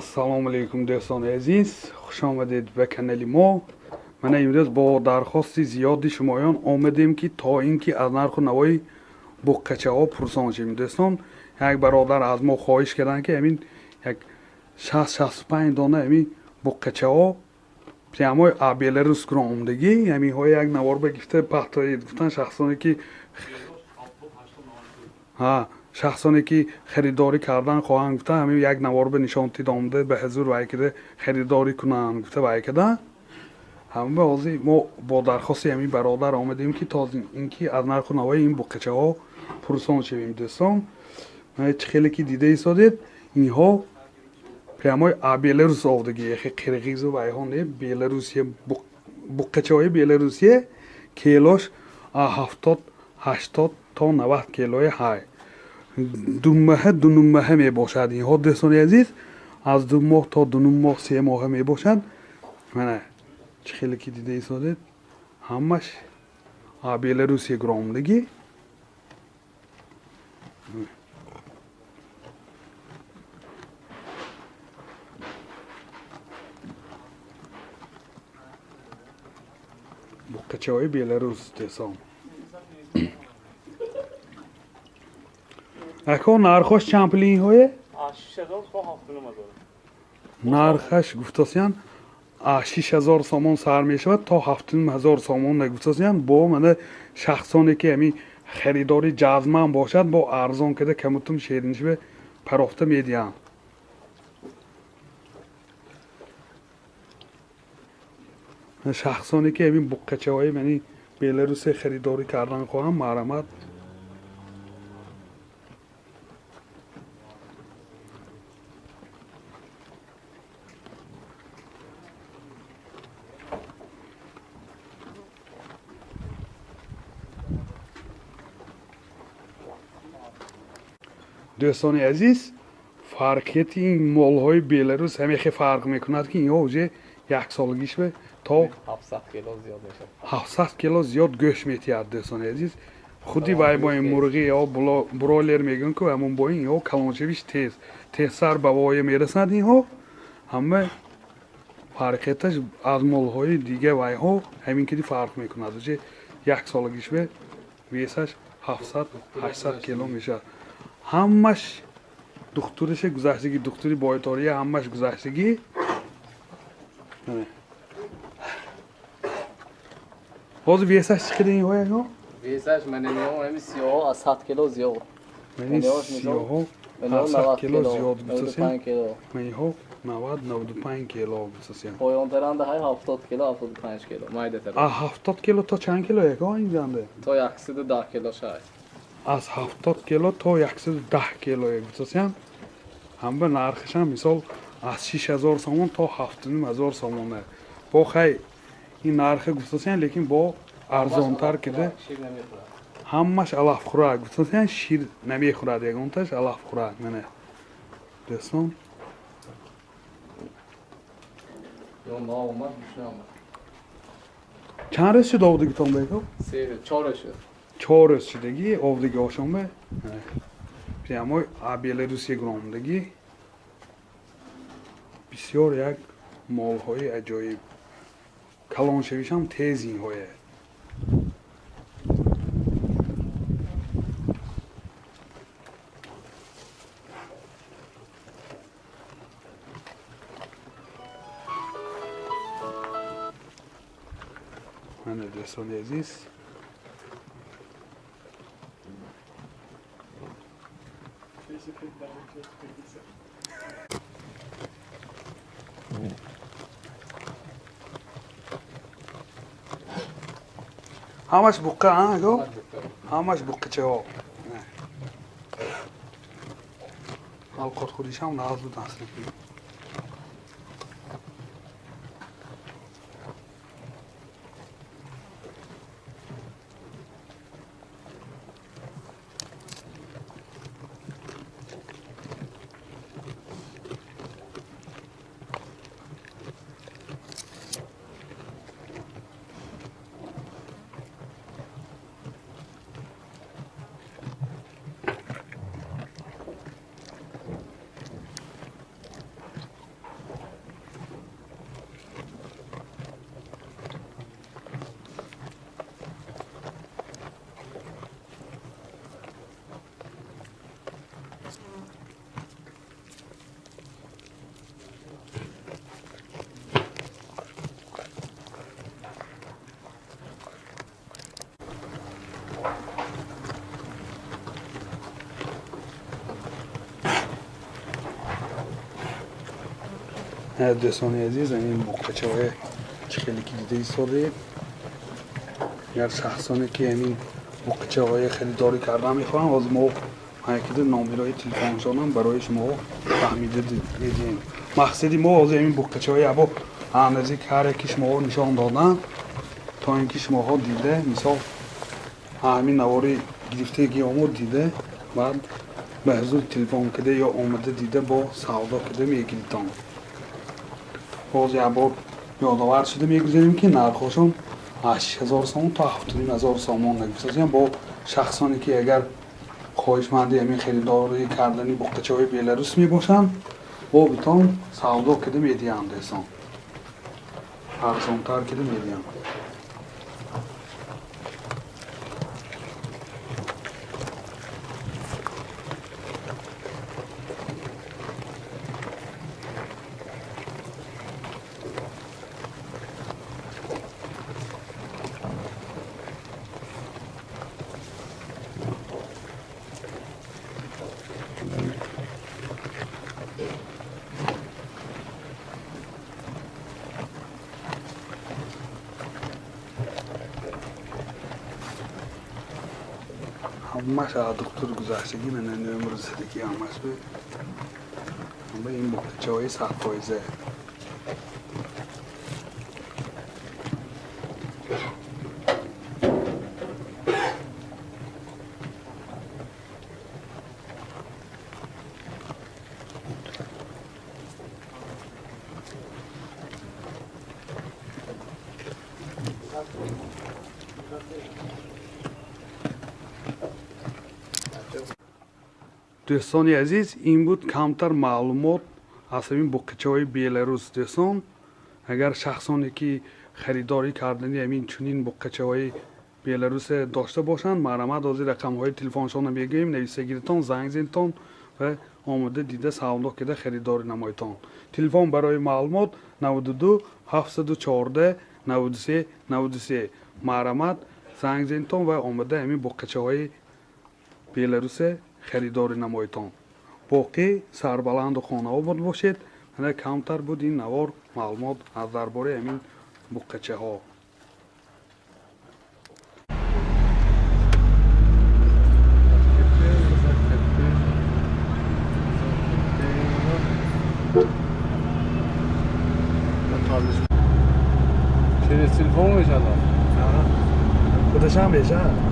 Ассалому алайкум дӯстони азиз, хуш омадед ба канали мо. Ман имрӯз бо дархости зиёди шумоён омадем ки то ин ки аз нарху навои буққачаҳо пурсон шавем. дӯстон, як бародар аз мо хоҳиш карданд ки ҳамин як 60-65 дона ҳамин буққачаҳо прямои аз Беларус гирон омдагӣ, ҳаминҳо як наворба гифта пахтоед. Гуфтанд шахсоне ки харидорӣ кардан хоҳанд, гуфта ҳамин як наворба нишонтид омда ба ҳазур вай када харидорӣ кунанд, гуфта вай када. ҳама ҳозир мо бо дархости ҳамин бародар омадем ки то ин ки аз нарху навои ин буққачаҳо пурсон шавем. дӯстон, чӣ хеле ки дида истодед, инҳо прямои аз Беларус овдагӣ, яхе қирғизу вайҳо не, Беларусия буққачаҳои Беларусия килош аз 70-80 то 90 килои ҳай. думаҳа дунумаҳа мебошад. инҳо дӯстони азиз аз 2 моҳ то 2 моҳ 3 моҳа мебошад. мана чӣ хеле ки дида истодед, ҳамаш аз Беларусия гирон омдагӣ. буққачаҳои Беларус дӯстон. ако нархош чанд пули инҳое? нархаш гуфтасиян аз 6000 сомон сар мешавад то 7000 сомон гуфтасиян. бо мана шахсоне ки ҳамин харидори ҷазман бошад, бо арзон када камутум шеринишве парохта медиҳанд. шахсоне ки ҳамин буққачаҳои мани Беларусия харидорӣ кардан хоҳанд, маърамат дӯстони азиз, фарқияти ин молҳои Беларус ҳамехе фарқ мекунад ки инҳо уже яксолагишве то 700 кило зиёд гӯшт метиҳад. дӯстони азиз, худи вай бо ин мурғӣ ё бройлер мегӯянд ки ҳамон бо ин инҳо калоншавиш тезтар ба воя мерасад. инҳо ҳама фарқияташ аз молҳои дига вайҳо ҳамин киди фарқ мекунад. уже яксолагишве весаш 700-800 кило мешавад. ҳамаш духтуриша гузаштагӣ, духтури бойтория ҳамаш гузаштагӣ. ҳозир весаш чӣ қадар инҳо яко? весаш манемиҳо ҳами сиёҳо аз 100 кило зиёд. сиёҳо аз 100 кило зиёд гузастиян. манҳо 90-95 кило гузастиян. поёнтаранда ҳай 70 кило 75 кило майдатар. аз 70 кило то чанд кило яко ин ҷанде? то 110 кило шай. аз 70 кило то 110 кило гузастиян. ҳама нархашам мисол аз 6000 сомон то 7000 сомон. бо хай ин нарха гуфтасиян, лекин бо арзонтар кида ҳамаш алафхӯрак гуфтасиян, шир намехӯрад, ягонташ алафхӯрак. мана дӯстон, чанд рӯз шуд овдагитон беко? 4 рӯз шуд. 4 рӯз шудагӣ овдаги ошонбе прямои аз Беларусия гирон омдагӣ. бисёр як молҳои аҷоиб, калоншавишам тез инҳое. мана дӯстони азиз, ҳамаш буққа аго, ҳамаш буққачаҳо. алқотхӯришам назду даст. دوستان عزیز این بقچه های چه خیلی که دیده ایستاده اگر شخصانی که این بقچه های خریداری کردن میخواهم از ما حقیقت نامرای تلفنشان هم برای شما فهمیده دیدیم مقصدی ما از این بقچه های ابا اندازه هر یکی شما نشان دادن تا اینکه شما ها دیده مثال همین نواری گرفتگی آمود دیده بعد به حضور تلفن کده یا آمده دیده با سودا کده میگیریدن باز یک بار یادآور شده میگذاریم که نرخشون 8000 سامان تا 7,500 سامان نگفته با شخصانی که اگر خواهشمندی همین خریداری کردنی بقچه های بیلاروس می باشن با بتان سودا کده میدیند احسان ارزانتر کده میدیند همش از دکتر گذشتگی من امروز زدگی همش به این بقچه های سخت پایزه دوستان عزیز این بود کمتر معلومات از این بقچه های بیلاروس دوستان اگر شخصانی که خریداری کردنی همین چنین بقچه های بیلاروس داشته باشند مرحمت از رقم های تلفنشان میگیم نویسگیرتان زنگ زنتان و آمده دیده سودا کده خریداری نمایتان تلفن برای معلومات 92 714 93 93 مرحمت زنگ زنتان و آمده همین بقچه های بیلاروس خریداری نمایتان باقی سربلند و خانه آباد باشید کمتر بود این نوار معلومات از درباره همین بقچه ها چه تلفن میشه خودش هم بشه